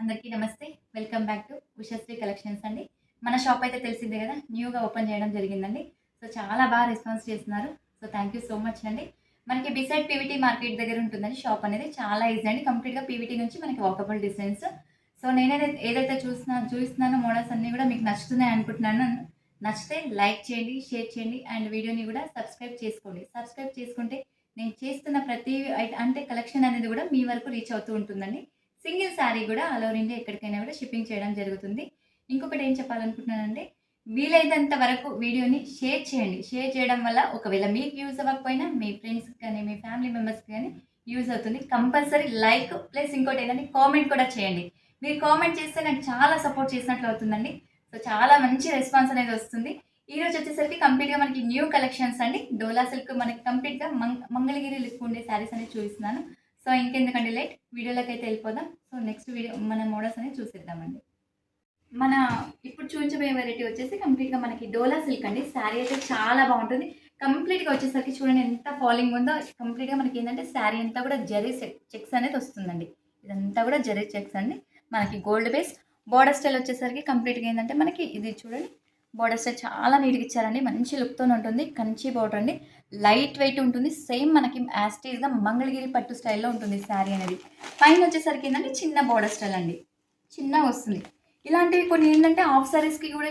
అందరికీ నమస్తే. Welcome back to Ushasri collections అండి. మన షాప్ అయితే తెలిసిందే కదా! న్యూగా ఓపెన్ చేయడం జరిగిందండి. సో, చాలా బాగా రెస్పాన్స్ చేస్తున్నారు. So, thank you so much అండి. మనకి బిసైడ్ పీవీటీ మార్కెట్ దగ్గర ఉంటుందండి షాప్ అనేది. చాలా ఈజీ అండి. కంప్లీట్‌గా పీవీటీ నుంచి మనకి వాకబుల్ డిస్టెన్స్. సో, ఏదైతే చూపిస్తున్నానో మోడల్స్ అన్నీ కూడా మీకు నచ్చుతున్నాయి అనుకుంటున్నాను. నచ్చితే లైక్ చేయండి, షేర్ చేయండి అండ్ వీడియోని కూడా సబ్స్క్రైబ్ చేసుకోండి. సబ్స్క్రైబ్ చేసుకుంటే నేను చేస్తున్న ప్రతి అంటే కలెక్షన్ అనేది కూడా మీ వరకు రీచ్ అవుతూ ఉంటుందండి. సింగిల్ శారీ కూడా ఆల్ ఓవర్ ఇండియా ఎక్కడికైనా కూడా షిప్పింగ్ చేయడం జరుగుతుంది. ఇంకొకటి ఏం చెప్పాలనుకుంటున్నానంటే, వీలైనంత వరకు వీడియోని షేర్ చేయండి. షేర్ చేయడం వల్ల ఒకవేళ మీకు యూజ్ అవ్వకపోయినా మీ ఫ్రెండ్స్‌కి కానీ, మీ ఫ్యామిలీ మెంబర్స్‌కి కానీ యూజ్ అవుతుంది. కంపల్సరీ లైక్ ప్లస్ ఇంకోటి ఏంటంటే కామెంట్ కూడా చేయండి. మీరు కామెంట్ చేస్తే నాకు చాలా సపోర్ట్ చేసినట్లు అవుతుందండి. సో, చాలా మంచి రెస్పాన్స్ అనేది వస్తుంది. ఈరోజు వచ్చేసరికి కంప్లీట్‌గా మనకి న్యూ కలెక్షన్స్ అండి. డోలా సిల్క్ మనకి కంప్లీట్‌గా మంగళగిరి లుక్ ఉండే శారీస్ అనేది చూపిస్తున్నాను. సో, ఇంకెందుకండి లేట్ వీడియోలోకైతే వెళ్ళిపోదాం. సో, నెక్స్ట్ వీడియో మన మోడల్స్ అనేది చూసేద్దామండి. మన ఇప్పుడు చూపించబోయే వెరైటీ వచ్చేసి కంప్లీట్‌గా మనకి డోలా సిల్క్ అండి. శారీ అయితే చాలా బాగుంటుంది. కంప్లీట్‌గా వచ్చేసరికి చూడండి ఎంత ఫాలింగ్ ఉందో. కంప్లీట్‌గా మనకి ఏంటంటే శారీ అంతా కూడా జరీ చెక్స్ అనేది వస్తుందండి. ఇదంతా కూడా జరీ చెక్స్ అండి. మనకి గోల్డ్ బేస్ బోర్డర్ స్టైల్ వచ్చేసరికి కంప్లీట్‌గా ఏంటంటే మనకి ఇది చూడండి బోర్డర్ స్టైల్ చాలా నీట్‌గా ఇచ్చారండి. మంచి లుక్‌తోనే ఉంటుంది. కంచి బోర్డర్ అండి. లైట్ వెయిట్ ఉంటుంది. సేమ్ మనకి యాజ్ ఇట్ ఈస్‌గా మంగళగిరి పట్టు స్టైల్‌లో ఉంటుంది శారీ అనేది. పైన వచ్చేసరికి ఏంటంటే చిన్న బోర్డర్ స్టైల్ అండి. చిన్నగా వస్తుంది. ఇలాంటివి కొన్ని ఏంటంటే హాఫ్ సారీస్‌కి కూడా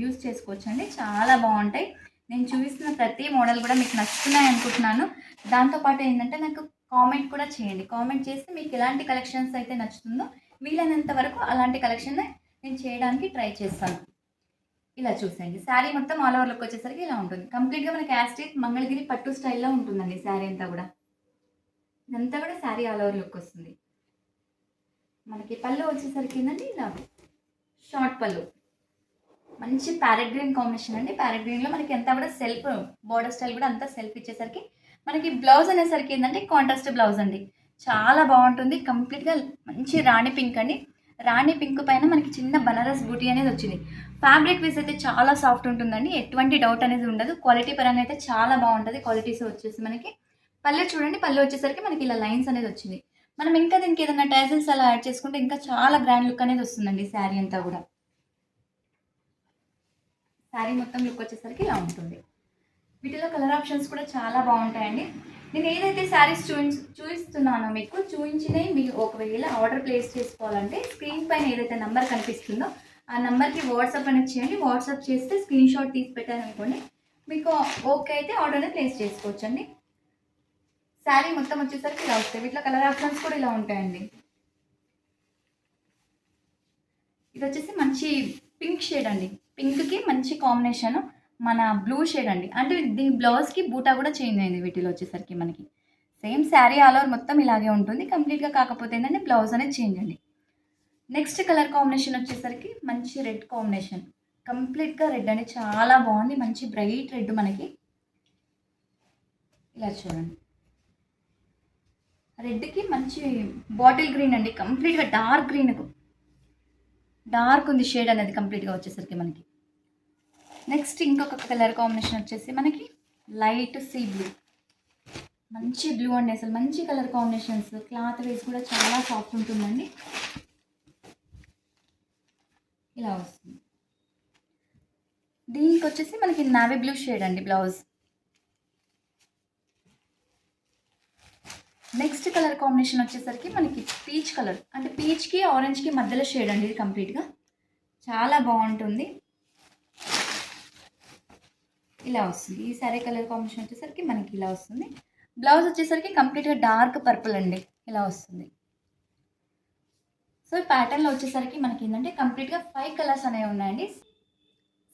యూజ్ చేసుకోవచ్చండి. చాలా బాగుంటాయి. నేను చూపిస్తున్న ప్రతి మోడల్ కూడా మీకు నచ్చుతున్నాయి అనుకుంటున్నాను. దాంతో పాటు ఏంటంటే నాకు కామెంట్ కూడా చేయండి. కామెంట్ చేస్తే మీకు ఎలాంటి కలెక్షన్స్ అయితే నచ్చుతుందో వీలైనంత వరకు అలాంటి కలెక్షన్ నేను చేయడానికి ట్రై చేస్తాను. ఇలా చూసేయండి. శారీ మొత్తం ఆల్ ఓవర్ లుక్ వచ్చేసరికి ఇలా ఉంటుంది. కంప్లీట్‌గా మనకి యాజ్ ఇట్ ఈజ్ మంగళగిరి పట్టు స్టైల్‌లో ఉంటుందండి శారీ అంతా కూడా. ఇదంతా కూడా శారీ ఆల్ ఓవర్ లుక్ వస్తుంది. మనకి పళ్ళు వచ్చేసరికి ఏంటంటే ఇలా షార్ట్ పళ్ళు. మంచి ప్యారెట్ గ్రీన్ కాంబినేషన్ అండి. ప్యారెట్ గ్రీన్‌లో మనకి అంతా కూడా సెల్ఫ్ బోర్డర్ స్టైల్ కూడా అంతా సెల్ఫ్ ఇచ్చేసరికి మనకి బ్లౌజ్ అనేసరికి ఏంటంటే కాంట్రాస్ట్ బ్లౌజ్ అండి. చాలా బాగుంటుంది. కంప్లీట్‌గా మంచి రాణి పింక్ అండి. రాణి పింక్ పైన మనకి చిన్న బనారస్ బూటీ అనేది వచ్చింది. ఫ్యాబ్రిక్ వైస్ అయితే చాలా సాఫ్ట్ ఉంటుందండి. ఎటువంటి డౌట్ అనేది ఉండదు. క్వాలిటీ పరంగా అయితే చాలా బాగుంటుంది. క్వాలిటీస్ వచ్చేసి మనకి పళ్ళు చూడండి. పళ్ళు వచ్చేసరికి మనకి ఇలా లైన్స్ అనేది వచ్చింది. మనం ఇంకా దీనికి ఏదైనా టాజిల్స్ అలా యాడ్ చేసుకుంటే ఇంకా చాలా గ్రాండ్ లుక్ అనేది వస్తుందండి శారీ అంతా కూడా. శారీ మొత్తం లుక్ వచ్చేసరికి ఇలా ఉంటుంది. వీటిలో కలర్ ఆప్షన్స్ కూడా చాలా బాగుంటాయండి. నేను ఏదైతే శారీస్ చూపిస్తున్నానో మీకు చూపించినవి మీరు ఒకవేళ ఆర్డర్ ప్లేస్ చేసుకోవాలంటే స్క్రీన్ పైన ఏదైతే నెంబర్ కనిపిస్తుందో ఆ నెంబర్కి వాట్సాప్ అనేది చేయండి. వాట్సాప్ చేస్తే స్క్రీన్ షాట్ తీసి పెట్టారనుకోండి మీకు ఓకే అయితే ఆర్డర్ని ప్లేస్ చేసుకోవచ్చండి. శారీ మొత్తం వచ్చేసరికి ఇలా వస్తాయి. వీటిలో కలర్ ఆప్షన్స్ కూడా ఇలా ఉంటాయండి. ఇది వచ్చేసి మంచి పింక్ షేడ్ అండి. పింక్కి మంచి కాంబినేషన్ మన బ్లూ షేడ్ అండి. అంటే దీని బ్లౌజ్కి బూటా కూడా చేంజ్ అయింది వీటిలో వచ్చేసరికి మనకి. సేమ్ శారీ ఆల్ ఓవర్ మొత్తం ఇలాగే ఉంటుంది. కంప్లీట్‌గా కాకపోతే ఏంటంటే బ్లౌజ్ అనేది చేంజ్ అండి. నెక్స్ట్ కలర్ కాంబినేషన్ వచ్చేసరికి మంచి రెడ్ కాంబినేషన్. కంప్లీట్‌గా రెడ్ అండి. చాలా బాగుంది. మంచి బ్రైట్ రెడ్ మనకి. ఇలా చూడండి. రెడ్‌కి మంచి బాటిల్ గ్రీన్ అండి. కంప్లీట్‌గా డార్క్ గ్రీన్‌కు డార్క్ ఉంది షేడ్ అనేది కంప్లీట్‌గా వచ్చేసరికి మనకి. నెక్స్ట్ ఇంకొక కలర్ కాంబినేషన్ వచ్చేసి మనకి లైట్ సీ బ్లూ. మంచి బ్లూ అండి. అసలు మంచి కలర్ కాంబినేషన్స్. క్లాత్ వైజ్ కూడా చాలా సాఫ్ట్ ఉంటుందండి. ఇలా వస్తుంది. దీనికి వచ్చేసి మనకి నావీ బ్లూ షేడ్ అండి బ్లౌజ్. నెక్స్ట్ కలర్ కాంబినేషన్ వచ్చేసరికి మనకి పీచ్ కలర్. అంటే పీచ్కి ఆరెంజ్కి మధ్యలో షేడ్ అండి ఇది కంప్లీట్‌గా. చాలా బాగుంటుంది. ఇలా వస్తుంది. ఈ శారీ కలర్ కాంబినేషన్ వచ్చేసరికి మనకి ఇలా వస్తుంది. బ్లౌజ్ వచ్చేసరికి కంప్లీట్‌గా డార్క్ పర్పుల్ అండి. ఇలా వస్తుంది. సో, ఈ ప్యాటర్న్‌లో వచ్చేసరికి మనకి ఏంటంటే కంప్లీట్‌గా 5 కలర్స్ అనేవి ఉన్నాయండి.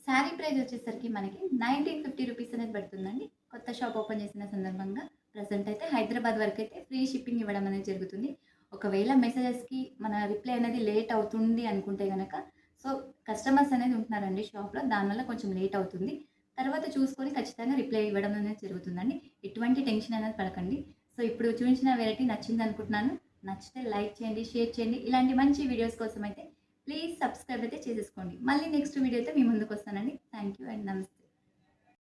శారీ ప్రైస్ వచ్చేసరికి మనకి 1950 రూపీస్ అనేది పడుతుందండి. కొత్త షాప్ ఓపెన్ చేసిన సందర్భంగా ప్రెజెంట్ అయితే హైదరాబాద్ వరకు అయితే ఫ్రీ షిప్పింగ్ ఇవ్వడం అనేది జరుగుతుంది. ఒకవేళ మెసేజెస్‌కి మన రిప్లై అనేది లేట్ అవుతుంది అనుకుంటే గనక సో, కస్టమర్స్ అనేది ఉంటున్నారండి షాప్‌లో. దానివల్ల కొంచెం లేట్ అవుతుంది. తర్వాత చూసుకొని ఖచ్చితంగా రిప్లై ఇవ్వడం అనేది జరుగుతుందండి. ఎటువంటి టెన్షన్ అనేది పడకండి. సో, ఇప్పుడు చూపించిన వెరైటీ నచ్చింది అనుకుంటున్నాను. నచ్చితే లైక్ చేయండి, షేర్ చేయండి. ఇలాంటి మంచి వీడియోస్ కోసం అయితే ప్లీజ్ సబ్స్క్రైబ్ అయితే చేసేసుకోండి. మళ్ళీ నెక్స్ట్ వీడియోతో మీ ముందుకు వస్తానండి. థ్యాంక్ యూ అండ్ నమస్తే.